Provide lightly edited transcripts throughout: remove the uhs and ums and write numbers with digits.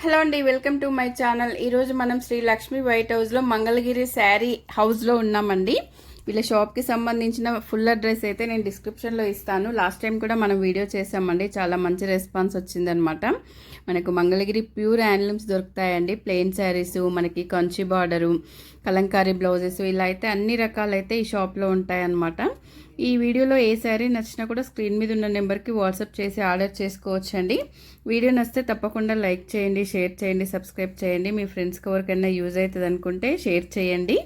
Hello అండి, welcome to my channel. ఈరోజు మనం శ్రీ లక్ష్మి వైట్ హౌస్లో మంగళగిరి శారీ హౌస్లో ఉన్నామండి. వీళ్ళ షాప్కి సంబంధించిన ఫుల్ అడ్రస్ అయితే నేను డిస్క్రిప్షన్లో ఇస్తాను. లాస్ట్ టైం కూడా మనం వీడియో చేసామండి, చాలా మంచి రెస్పాన్స్ వచ్చిందనమాట. మనకు మంగళగిరి ప్యూర్ హ్యాండ్లూమ్స్ దొరుకుతాయండి. ప్లెయిన్ శారీస్, మనకి కంచి బార్డరు, కలంకారీ బ్లౌజెస్, ఇలా అయితే అన్ని రకాలైతే ఈ షాప్లో ఉంటాయన్నమాట. ఈ వీడియోలో ఏ శారీ నచ్చినా కూడా స్క్రీన్ మీద ఉన్న నెంబర్కి వాట్సాప్ చేసి ఆర్డర్ చేసుకోవచ్చండి. వీడియో నచ్చితే తప్పకుండా లైక్ చేయండి, షేర్ చేయండి, సబ్స్క్రైబ్ చేయండి. మీ ఫ్రెండ్స్కి ఎవరికైనా యూజ్ అవుతుంది అనుకుంటే షేర్ చేయండి.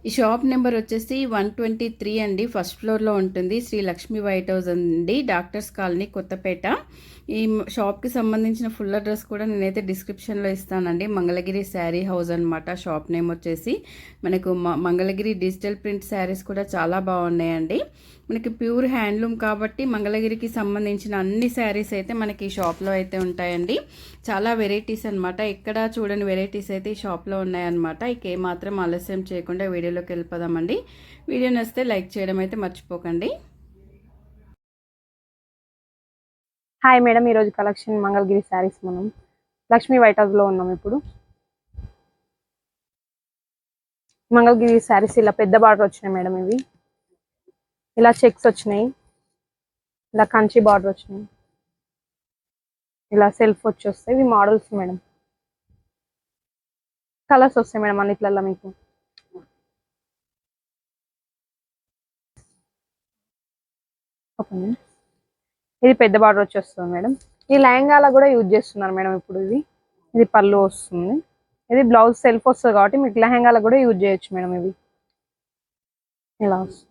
ఈ షాప్ నెంబర్ వచ్చేసి 123 అండి, ఫస్ట్ ఫ్లోర్లో ఉంటుంది. శ్రీ లక్ష్మి వైట్ హౌస్ అండి, డాక్టర్స్ కాలనీ, కొత్తపేట. ఈ షాప్కి సంబంధించిన ఫుల్ అడ్రస్ కూడా నేనైతే డిస్క్రిప్షన్లో ఇస్తానండి. మంగళగిరి శారీ హౌస్ అనమాట షాప్ నేమ్ వచ్చేసి. మనకు మంగళగిరి డిజిటల్ ప్రింట్ శారీస్ కూడా చాలా బాగున్నాయండి. మనకి ప్యూర్ హ్యాండ్లూమ్ కాబట్టి మంగళగిరికి సంబంధించిన అన్ని శారీస్ అయితే మనకి ఈ షాప్లో అయితే ఉంటాయండి. చాలా వెరైటీస్ అనమాట, ఎక్కడ చూడని వెరైటీస్ అయితే ఈ షాప్లో ఉన్నాయన్నమాట. ఇక ఏమాత్రం ఆలస్యం చేయకుండా వీడియోలోకి వెళ్ళిపోదామండి. వీడియో నచ్చితే లైక్ చేయడం అయితే మర్చిపోకండి. హాయ్ మేడం, ఈరోజు కలెక్షన్ మంగళగిరి శారీస్. మనం లక్ష్మీ వైట్ హౌస్లో ఉన్నాం ఇప్పుడు. మంగళగిరి శారీస్ ఇలా పెద్ద బార్డర్ వచ్చినాయి మేడం. ఇవి ఇలా చెక్స్ వచ్చినాయి, ఇలా కంచి బార్డర్ వచ్చినాయి, ఇలా సెల్ఫ్ వచ్చి వస్తాయి. ఇవి మోడల్స్ మేడం. కలర్స్ వస్తాయి మేడం అన్నిట్లలో మీకు. ఓకే, ఇది పెద్ద బార్డర్ వచ్చి వస్తుంది మేడం. ఈ లెహంగాలో కూడా యూజ్ చేస్తున్నారు మేడం ఇప్పుడు. ఇది పళ్ళు వస్తుంది, ఇది బ్లౌజ్ సెల్ఫ్ వస్తుంది కాబట్టి మీకు లెహంగాలో కూడా యూజ్ చేయొచ్చు మేడం. ఇవి ఇలా వస్తుంది,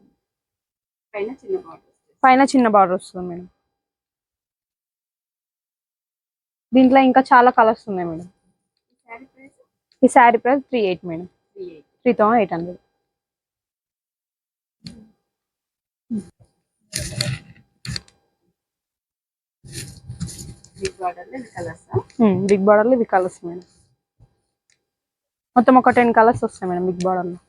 పైన చిన్న బార్డర్ వస్తుంది మేడం. దీంట్లో ఇంకా చాలా కలర్స్ ఉన్నాయి మేడం. ఈ శారీ ప్రైస్ 38 మేడం, 3800. బిగ్ బార్డర్లో ఇవి కలర్స్ మేడం. మొత్తం ఒక 10 కలర్స్ వస్తాయి మేడం బిగ్ బార్డర్లో.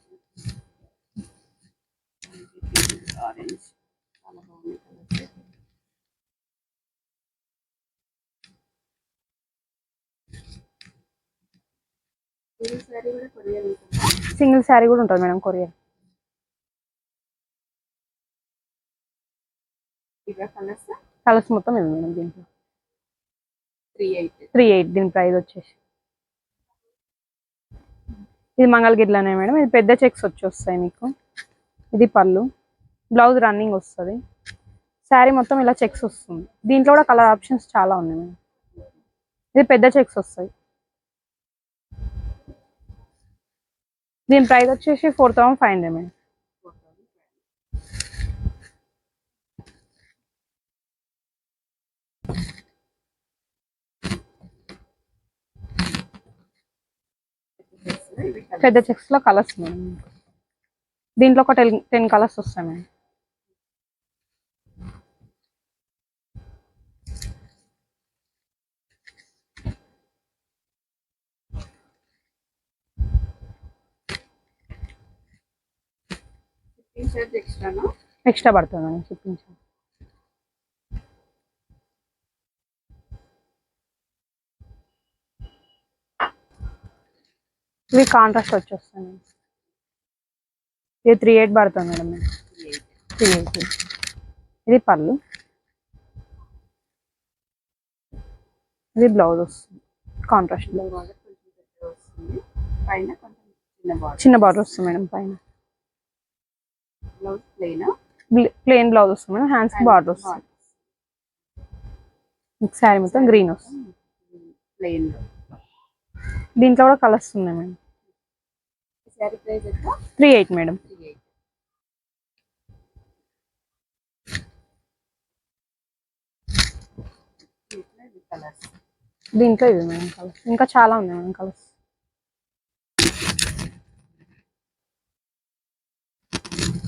సింగిల్ శారీ కూడా ఉంటుంది మేడం, కొరియర్. కలర్స్ మొత్తం ఇవి మేడం. దీంట్లో 38 దీని ప్రైస్ వచ్చేసి. ఇది మంగళగిరిలోనే మేడం. ఇది పెద్ద చెక్స్ వచ్చి వస్తాయి మీకు. ఇది పళ్ళు, బ్లౌజ్ రన్నింగ్ వస్తుంది. శారీ మొత్తం ఇలా చెక్స్ వస్తుంది. దీంట్లో కూడా కలర్ ఆప్షన్స్ చాలా ఉన్నాయి మేడం. ఇది పెద్ద చెక్స్ వస్తాయి. దీని ప్రైస్ వచ్చేసి 4500 మేడం. పెద్ద చెక్స్ లో కలర్స్ మేడం. దీంట్లో ఒక 10 కలర్స్ వస్తాయి మేడం. ఎక్స్ట్రా పడుతుంది మేడం షిప్పింగ్ చార్జ్. ఇవి కాంట్రాస్ట్ వచ్చేస్తాయి మేడం. ఇది 38 పడుతుంది మేడం. 380. ఇది పళ్ళు, ఇది బ్లౌజ్ వస్తుంది. కాంట్రాస్ట్ బ్లౌజ్, చిన్న బార్డర్ వస్తుంది మేడం. పైన ప్లెయిన్ బ్లౌజ్ వస్తుంది మేడం. హ్యాండ్స్ కి బార్డర్ వస్తుంది. శారీ మొత్తం గ్రీన్ వస్తుంది. దీంట్లో కూడా కలర్స్ ఉన్నాయి మేడం. 38 మేడం. దీంట్లో ఇవి మేడం కలర్స్. ఇంకా చాలా ఉన్నాయి మేడం కలర్స్.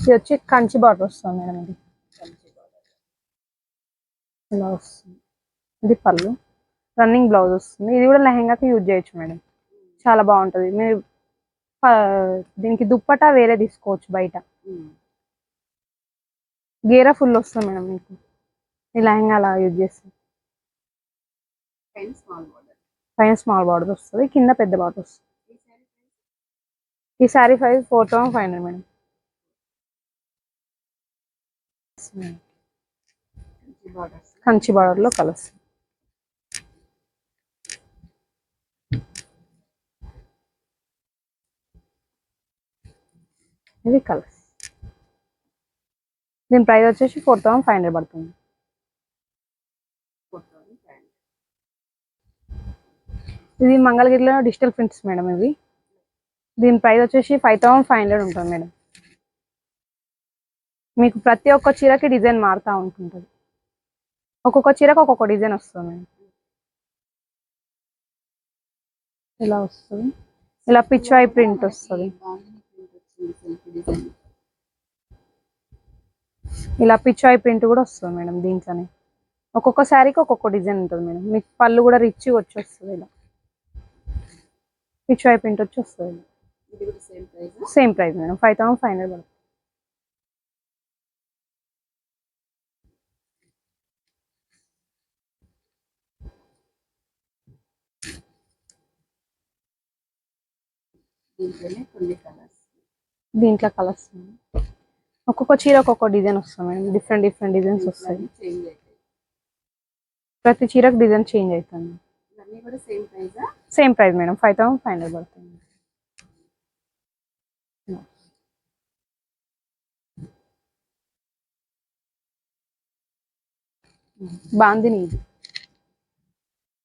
ఇది వచ్చి కంచి బార్డర్ వస్తుంది మేడం. ఇది ఇలా వస్తుంది. ఇది పళ్ళు, రన్నింగ్ బ్లౌజ్ వస్తుంది. ఇది కూడా లెహంగాకి యూజ్ చేయొచ్చు మేడం, చాలా బాగుంటుంది. మీరు దీనికి దుప్పటా వేరే తీసుకోవచ్చు బయట. గేరా ఫుల్ వస్తుంది మేడం మీకు. ఈ లెహంగా అలా యూజ్ చేస్తాం. పైన స్మాల్ బార్డర్ వస్తుంది, కింద పెద్ద బార్డర్ వస్తుంది. ఈ sari price 4500 madam. Kanchi border లో కలర్స్. ఇది కలర్స్. దీని ప్రైస్ వచ్చేసి 4500 పడుతుంది. ఇది మంగళగిరిలో డిజిటల్ ప్రింట్స్ మేడం ఇవి. దీని ప్రైస్ వచ్చేసి 5500 ఉంటుంది మేడం. మీకు ప్రతి ఒక్క చీరకి డిజైన్ మారుతూ ఉంటుంటుంది. ఒక్కొక్క చీరకు ఒక్కొక్క డిజైన్ వస్తుంది మేడం. ఇలా వస్తుంది, ఇలా పిచ్వాయి ప్రింట్ వస్తుంది, ఇలా పిచ్వాయి ప్రింట్ కూడా వస్తుంది మేడం. దీంట్లోనే ఒక్కొక్క శారీకి ఒక్కొక్క డిజైన్ ఉంటుంది మేడం. మీకు పళ్ళు కూడా రిచ్ వచ్చి వస్తుంది. ఇలా పిచ్వాయి ప్రింట్ వచ్చి వస్తుంది. సేమ్ ప్రైస్ మేడం, 5500 పడుతుంది. దీంట్లో కలర్స్ ఒక్కొక్క చీర ఒక్కొక్క డిజైన్ వస్తుంది మేడం. డిఫరెంట్ డిఫరెంట్ డిజైన్స్ వస్తాయి. ప్రతి చీరకు డిజైన్ చేంజ్ అవుతుంది. సేమ్ ప్రైస్ మేడం, 5500 పడుతుంది. బాందిని, ఇది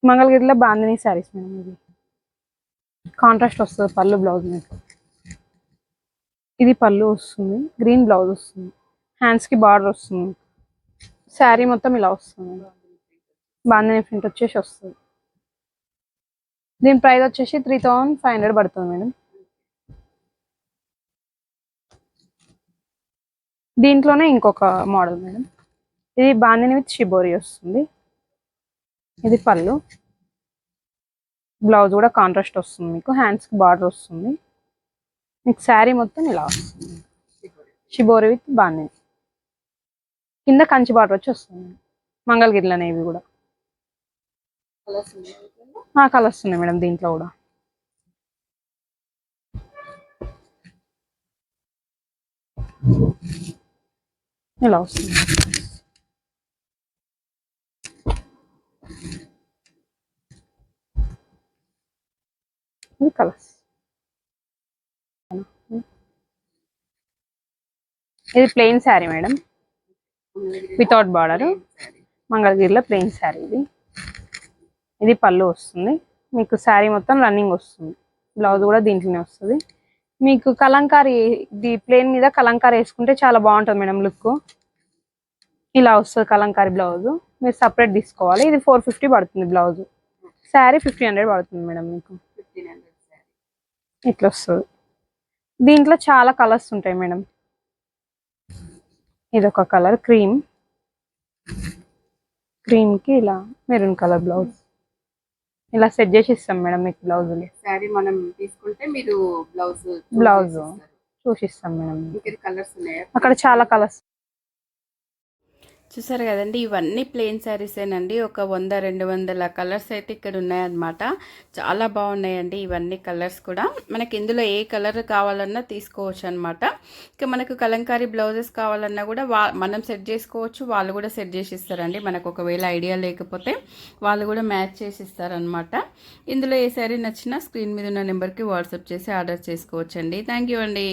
మంగళగిరిలో బాందిని శారీస్ మేడం. ఇది కాంట్రాస్ట్ వస్తుంది పళ్ళు బ్లౌజ్ మీకు. ఇది పళ్ళు వస్తుంది, గ్రీన్ బ్లౌజ్ వస్తుంది, హ్యాండ్స్కి బార్డర్ వస్తుంది, శారీ మొత్తం ఇలా వస్తుంది. బాందిని ప్రింట్ వచ్చేసి వస్తుంది. దీని ప్రైస్ వచ్చేసి 3500 పడుతుంది మేడం. దీంట్లోనే ఇంకొక మోడల్ మేడం. ఇది బాందిని విత్ షిబోరి వస్తుంది. ఇది పళ్ళు, బ్లౌజ్ కూడా కాంట్రాస్ట్ వస్తుంది మీకు, హ్యాండ్స్కి బార్డర్ వస్తుంది, మీకు శారీ మొత్తం ఇలా వస్తుంది. షిబోరి విత్ బాందిని, కింద కంచి బార్డర్ వచ్చి వస్తుంది. మంగళగిరిలోనే ఇవి కూడా కలర్స్ ఉన్నాయి మేడం. దీంట్లో కూడా ఇలా వస్తుంది. ఇది కలర్స్. ఇది plain sari madam, without border. మంగళగిరిలో ప్లెయిన్ శారీ ఇది. ఇది పళ్ళు వస్తుంది మీకు, శారీ మొత్తం రన్నింగ్ వస్తుంది, బ్లౌజ్ కూడా దీంట్లోనే వస్తుంది మీకు. కలంకారీ, ఇది ప్లెయిన్ మీద కలంకారీ వేసుకుంటే చాలా బాగుంటుంది మేడం లుక్. ఇలా వస్తుంది కలంకారీ బ్లౌజ్, మీరు సపరేట్ తీసుకోవాలి. ఇది 450 పడుతుంది బ్లౌజ్. శారీ 1500 పడుతుంది మేడం మీకు. ఇట్లా వస్తుంది. దీంట్లో చాలా కలర్స్ ఉంటాయి మేడం. ఇదొక కలర్ క్రీమ్కి ఇలా మెరూన్ కలర్ బ్లౌజ్. ఇలా సెట్ చేసి ఇస్తాం మేడం మీకు బ్లౌజ్. శారీ మనం తీసుకుంటే మీరు బ్లౌజ్ చూసిస్తాం మేడం. కలర్స్ ఉన్నాయా? అక్కడ చాలా కలర్స్. చూసారు కదండి, ఇవన్నీ ప్లెయిన్ శారీసేనండి. ఒక 100-200 కలర్స్ అయితే ఇక్కడ ఉన్నాయన్నమాట. చాలా బాగున్నాయండి ఇవన్నీ కలర్స్ కూడా. మనకి ఇందులో ఏ కలర్ కావాలన్నా తీసుకోవచ్చు అనమాట. ఇక మనకు కలంకారీ బ్లౌజెస్ కావాలన్నా కూడా మనం సెట్ చేసుకోవచ్చు, వాళ్ళు కూడా సెట్ చేసి ఇస్తారండి. మనకు ఒకవేళ ఐడియా లేకపోతే వాళ్ళు కూడా మ్యాచ్ చేసి ఇస్తారనమాట. ఇందులో ఏ శారీ నచ్చినా స్క్రీన్ మీద ఉన్న నెంబర్కి వాట్సాప్ చేసి ఆర్డర్ చేసుకోవచ్చండి. థ్యాంక్ యూ అండి.